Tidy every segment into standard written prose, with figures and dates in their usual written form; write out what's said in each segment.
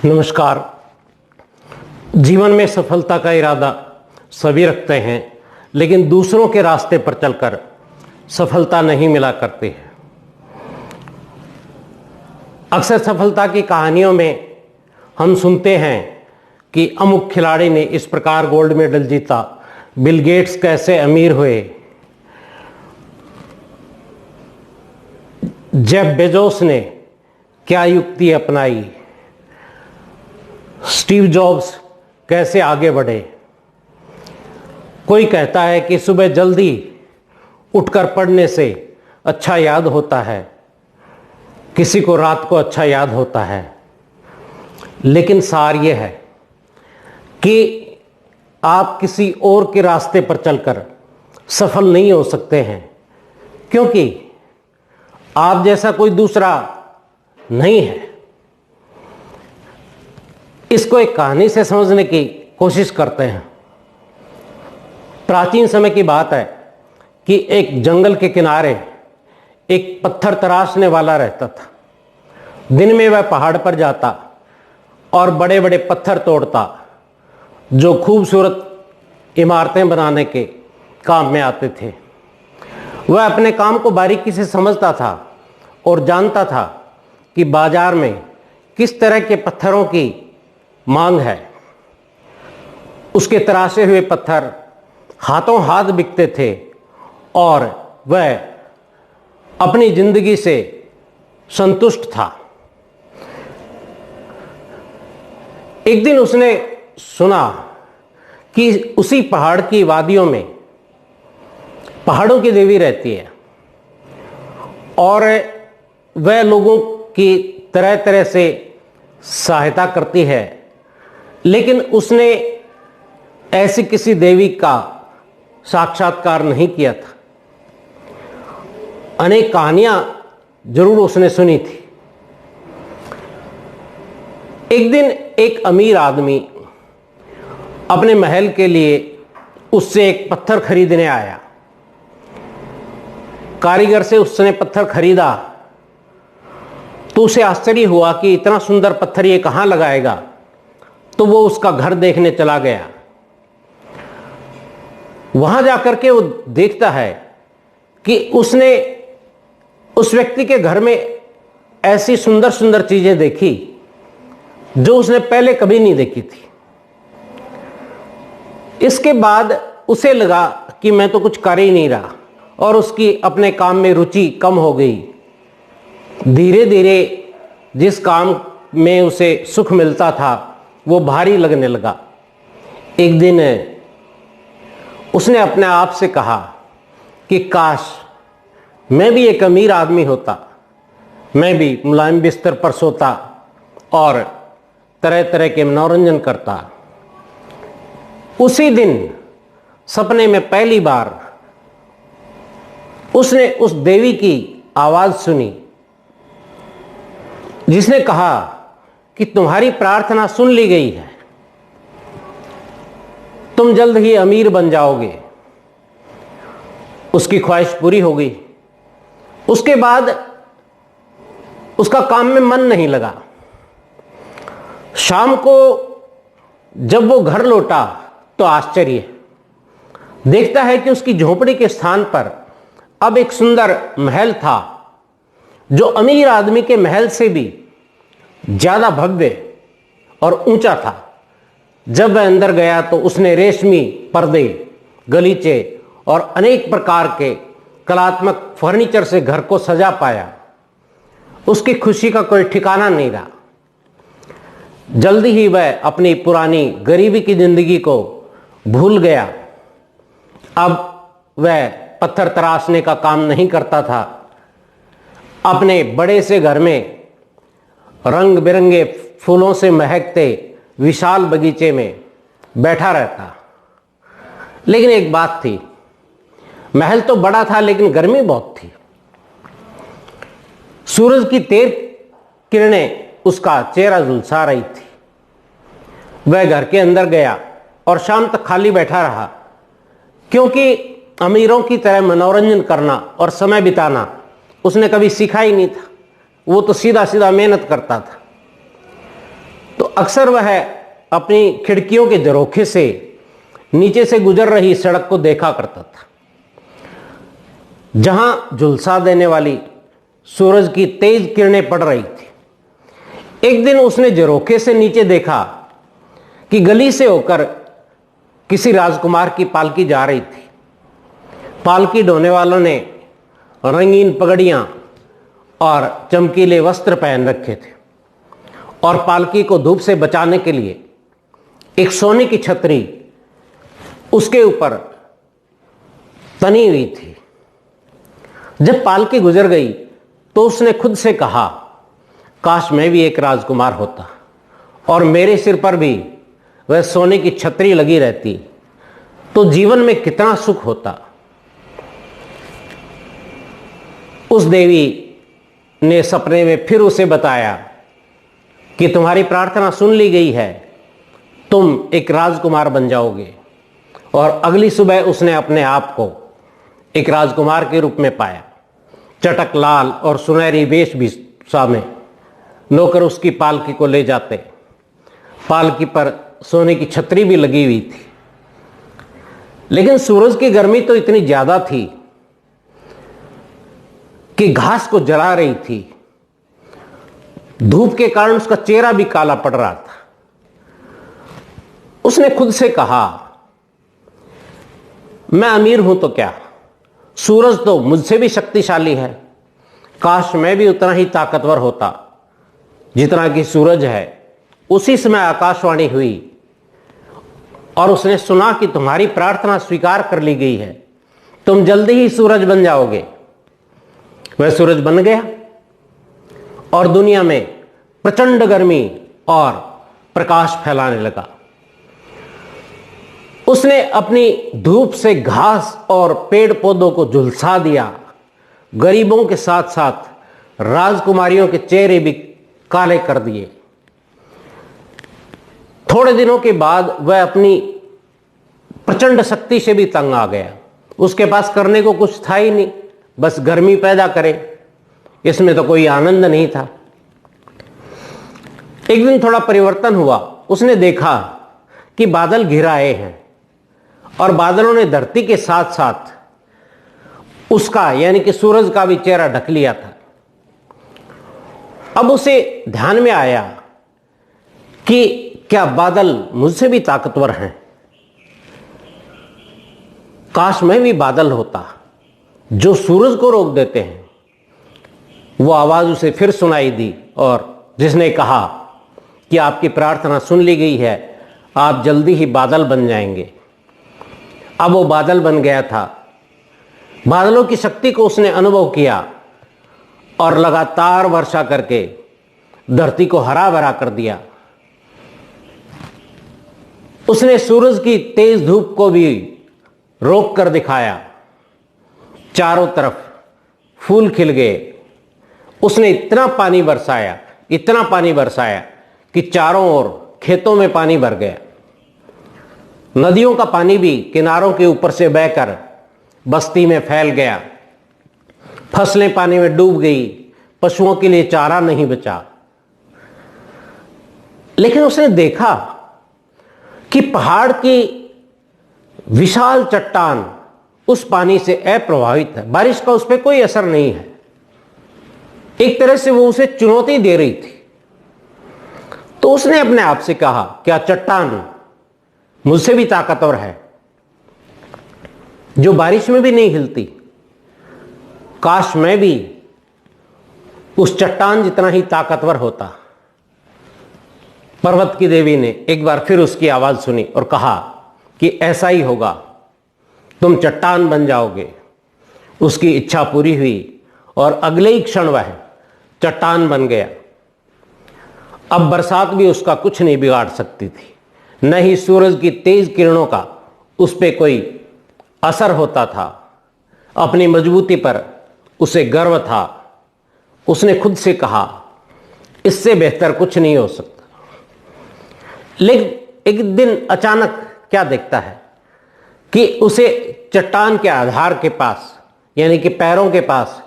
नमस्कार। जीवन में सफलता का इरादा सभी रखते हैं, लेकिन दूसरों के रास्ते पर चलकर सफलता नहीं मिला करती है। अक्सर सफलता की कहानियों में हम सुनते हैं कि अमुक खिलाड़ी ने इस प्रकार गोल्ड मेडल जीता, बिल गेट्स कैसे अमीर हुए, जेफ बेजोस ने क्या युक्ति अपनाई, स्टीव जॉब्स कैसे आगे बढ़े। कोई कहता है कि सुबह जल्दी उठकर पढ़ने से अच्छा याद होता है, किसी को रात को अच्छा याद होता है। लेकिन सार यह है कि आप किसी और के रास्ते पर चलकर सफल नहीं हो सकते हैं, क्योंकि आप जैसा कोई दूसरा नहीं है। इसको एक कहानी से समझने की कोशिश करते हैं। प्राचीन समय की बात है कि एक जंगल के किनारे एक पत्थर तराशने वाला रहता था। दिन में वह पहाड़ पर जाता और बड़े बड़े पत्थर तोड़ता, जो खूबसूरत इमारतें बनाने के काम में आते थे। वह अपने काम को बारीकी से समझता था और जानता था कि बाजार में किस तरह के पत्थरों की मांग है। उसके तराशे हुए पत्थर हाथों हाथ बिकते थे और वह अपनी जिंदगी से संतुष्ट था। एक दिन उसने सुना कि उसी पहाड़ की वादियों में पहाड़ों की देवी रहती है और वह लोगों की तरह तरह से सहायता करती है। लेकिन उसने ऐसी किसी देवी का साक्षात्कार नहीं किया था। अनेक कहानियां जरूर उसने सुनी थी। एक दिन एक अमीर आदमी अपने महल के लिए उससे एक पत्थर खरीदने आया। कारीगर से उसने पत्थर खरीदा तो उसे आश्चर्य हुआ कि इतना सुंदर पत्थर ये कहाँ लगाएगा। तो वो उसका घर देखने चला गया। वहां जाकर के वो देखता है कि उसने उस व्यक्ति के घर में ऐसी सुंदर सुंदर चीजें देखी जो उसने पहले कभी नहीं देखी थी। इसके बाद उसे लगा कि मैं तो कुछ कर ही नहीं रहा और उसकी अपने काम में रुचि कम हो गई। धीरे धीरे जिस काम में उसे सुख मिलता था वो भारी लगने लगा। एक दिन उसने अपने आप से कहा कि काश मैं भी एक अमीर आदमी होता, मैं भी मुलायम बिस्तर पर सोता और तरह तरह के मनोरंजन करता। उसी दिन सपने में पहली बार उसने उस देवी की आवाज सुनी, जिसने कहा कि तुम्हारी प्रार्थना सुन ली गई है, तुम जल्द ही अमीर बन जाओगे। उसकी ख्वाहिश पूरी हो गई। उसके बाद उसका काम में मन नहीं लगा। शाम को जब वो घर लौटा तो आश्चर्य, देखता है कि उसकी झोपड़ी के स्थान पर अब एक सुंदर महल था, जो अमीर आदमी के महल से भी ज्यादा भव्य और ऊंचा था। जब वह अंदर गया तो उसने रेशमी पर्दे, गलीचे और अनेक प्रकार के कलात्मक फर्नीचर से घर को सजा पाया। उसकी खुशी का कोई ठिकाना नहीं रहा। जल्दी ही वह अपनी पुरानी गरीबी की जिंदगी को भूल गया। अब वह पत्थर तराशने का काम नहीं करता था। अपने बड़े से घर में रंग बिरंगे फूलों से महकते विशाल बगीचे में बैठा रहता। लेकिन एक बात थी, महल तो बड़ा था लेकिन गर्मी बहुत थी। सूरज की तेज किरणें उसका चेहरा झुलसा रही थी। वह घर के अंदर गया और शाम तक खाली बैठा रहा, क्योंकि अमीरों की तरह मनोरंजन करना और समय बिताना उसने कभी सीखा ही नहीं था। वो तो सीधा सीधा मेहनत करता था। तो अक्सर वह अपनी खिड़कियों के झरोखे से नीचे से गुजर रही सड़क को देखा करता था, जहां झुलसा देने वाली सूरज की तेज किरणें पड़ रही थी। एक दिन उसने झरोखे से नीचे देखा कि गली से होकर किसी राजकुमार की पालकी जा रही थी। पालकी ढोने वालों ने रंगीन पगड़ियां और चमकीले वस्त्र पहन रखे थे और पालकी को धूप से बचाने के लिए एक सोने की छतरी उसके ऊपर तनी हुई थी। जब पालकी गुजर गई तो उसने खुद से कहा, काश मैं भी एक राजकुमार होता और मेरे सिर पर भी वह सोने की छतरी लगी रहती, तो जीवन में कितना सुख होता। उस देवी ने सपने में फिर उसे बताया कि तुम्हारी प्रार्थना सुन ली गई है, तुम एक राजकुमार बन जाओगे। और अगली सुबह उसने अपने आप को एक राजकुमार के रूप में पाया। चटक लाल और सुनहरी वेशभूषा में नौकर उसकी पालकी को ले जाते। पालकी पर सोने की छतरी भी लगी हुई थी, लेकिन सूरज की गर्मी तो इतनी ज्यादा थी कि घास को जला रही थी। धूप के कारण उसका चेहरा भी काला पड़ रहा था। उसने खुद से कहा, मैं अमीर हूं तो क्या, सूरज तो मुझसे भी शक्तिशाली है। काश मैं भी उतना ही ताकतवर होता जितना कि सूरज है। उसी समय आकाशवाणी हुई और उसने सुना कि तुम्हारी प्रार्थना स्वीकार कर ली गई है, तुम जल्दी ही सूरज बन जाओगे। वह सूरज बन गया और दुनिया में प्रचंड गर्मी और प्रकाश फैलाने लगा। उसने अपनी धूप से घास और पेड़ पौधों को झुलसा दिया। गरीबों के साथ साथ राजकुमारियों के चेहरे भी काले कर दिए। थोड़े दिनों के बाद वह अपनी प्रचंड शक्ति से भी तंग आ गया। उसके पास करने को कुछ था ही नहीं, बस गर्मी पैदा करे, इसमें तो कोई आनंद नहीं था। एक दिन थोड़ा परिवर्तन हुआ। उसने देखा कि बादल घिराए हैं और बादलों ने धरती के साथ साथ उसका यानी कि सूरज का भी चेहरा ढक लिया था। अब उसे ध्यान में आया कि क्या बादल मुझसे भी ताकतवर हैं? काश मैं भी बादल होता जो सूरज को रोक देते हैं। वो आवाज उसे फिर सुनाई दी और जिसने कहा कि आपकी प्रार्थना सुन ली गई है, आप जल्दी ही बादल बन जाएंगे। अब वो बादल बन गया था। बादलों की शक्ति को उसने अनुभव किया और लगातार वर्षा करके धरती को हरा भरा कर दिया। उसने सूरज की तेज धूप को भी रोक कर दिखाया। चारों तरफ फूल खिल गए। उसने इतना पानी बरसाया कि चारों ओर खेतों में पानी भर गया। नदियों का पानी भी किनारों के ऊपर से बहकर बस्ती में फैल गया। फसलें पानी में डूब गई। पशुओं के लिए चारा नहीं बचा। लेकिन उसने देखा कि पहाड़ की विशाल चट्टान उस पानी से अप्रभावित है। बारिश का उस पर कोई असर नहीं है। एक तरह से वो उसे चुनौती दे रही थी। तो उसने अपने आप से कहा, क्या चट्टान मुझसे भी ताकतवर है, जो बारिश में भी नहीं हिलती? काश मैं भी उस चट्टान जितना ही ताकतवर होता। पर्वत की देवी ने एक बार फिर उसकी आवाज सुनी और कहा कि ऐसा ही होगा, तुम चट्टान बन जाओगे। उसकी इच्छा पूरी हुई और अगले ही क्षण वह चट्टान बन गया। अब बरसात भी उसका कुछ नहीं बिगाड़ सकती थी, न ही सूरज की तेज किरणों का उस पर कोई असर होता था। अपनी मजबूती पर उसे गर्व था। उसने खुद से कहा, इससे बेहतर कुछ नहीं हो सकता। लेकिन एक दिन अचानक क्या देखता है कि उसे चट्टान के आधार के पास यानी कि पैरों के पास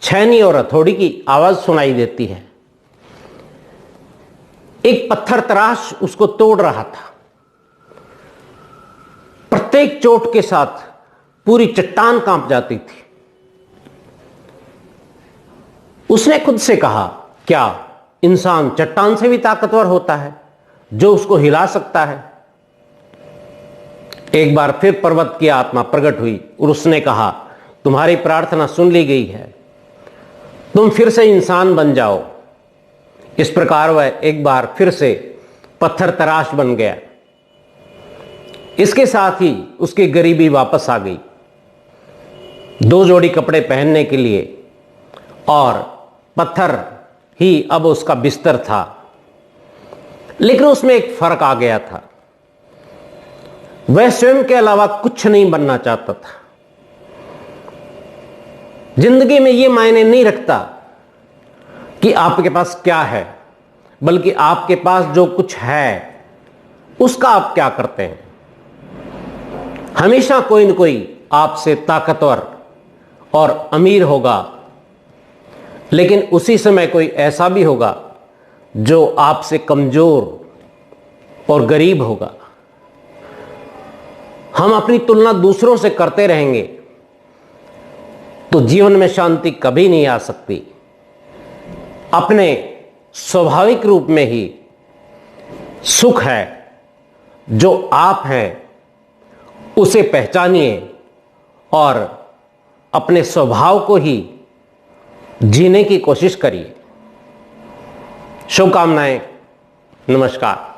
छैनी और हथौड़ी की आवाज सुनाई देती है। एक पत्थर तराश उसको तोड़ रहा था। प्रत्येक चोट के साथ पूरी चट्टान कांप जाती थी। उसने खुद से कहा, क्या इंसान चट्टान से भी ताकतवर होता है जो उसको हिला सकता है? एक बार फिर पर्वत की आत्मा प्रकट हुई और उसने कहा, तुम्हारी प्रार्थना सुन ली गई है, तुम फिर से इंसान बन जाओ। इस प्रकार वह एक बार फिर से पत्थर तराश बन गया। इसके साथ ही उसकी गरीबी वापस आ गई। 2 जोड़ी कपड़े पहनने के लिए और पत्थर ही अब उसका बिस्तर था। लेकिन उसमें एक फर्क आ गया था, वह स्वयं के अलावा कुछ नहीं बनना चाहता था। जिंदगी में यह मायने नहीं रखता कि आपके पास क्या है, बल्कि आपके पास जो कुछ है उसका आप क्या करते हैं। हमेशा कोई न कोई आपसे ताकतवर और अमीर होगा, लेकिन उसी समय कोई ऐसा भी होगा जो आपसे कमजोर और गरीब होगा। हम अपनी तुलना दूसरों से करते रहेंगे तो जीवन में शांति कभी नहीं आ सकती। अपने स्वाभाविक रूप में ही सुख है, जो आप हैं उसे पहचानिए और अपने स्वभाव को ही जीने की कोशिश करिए। शुभकामनाएं। नमस्कार।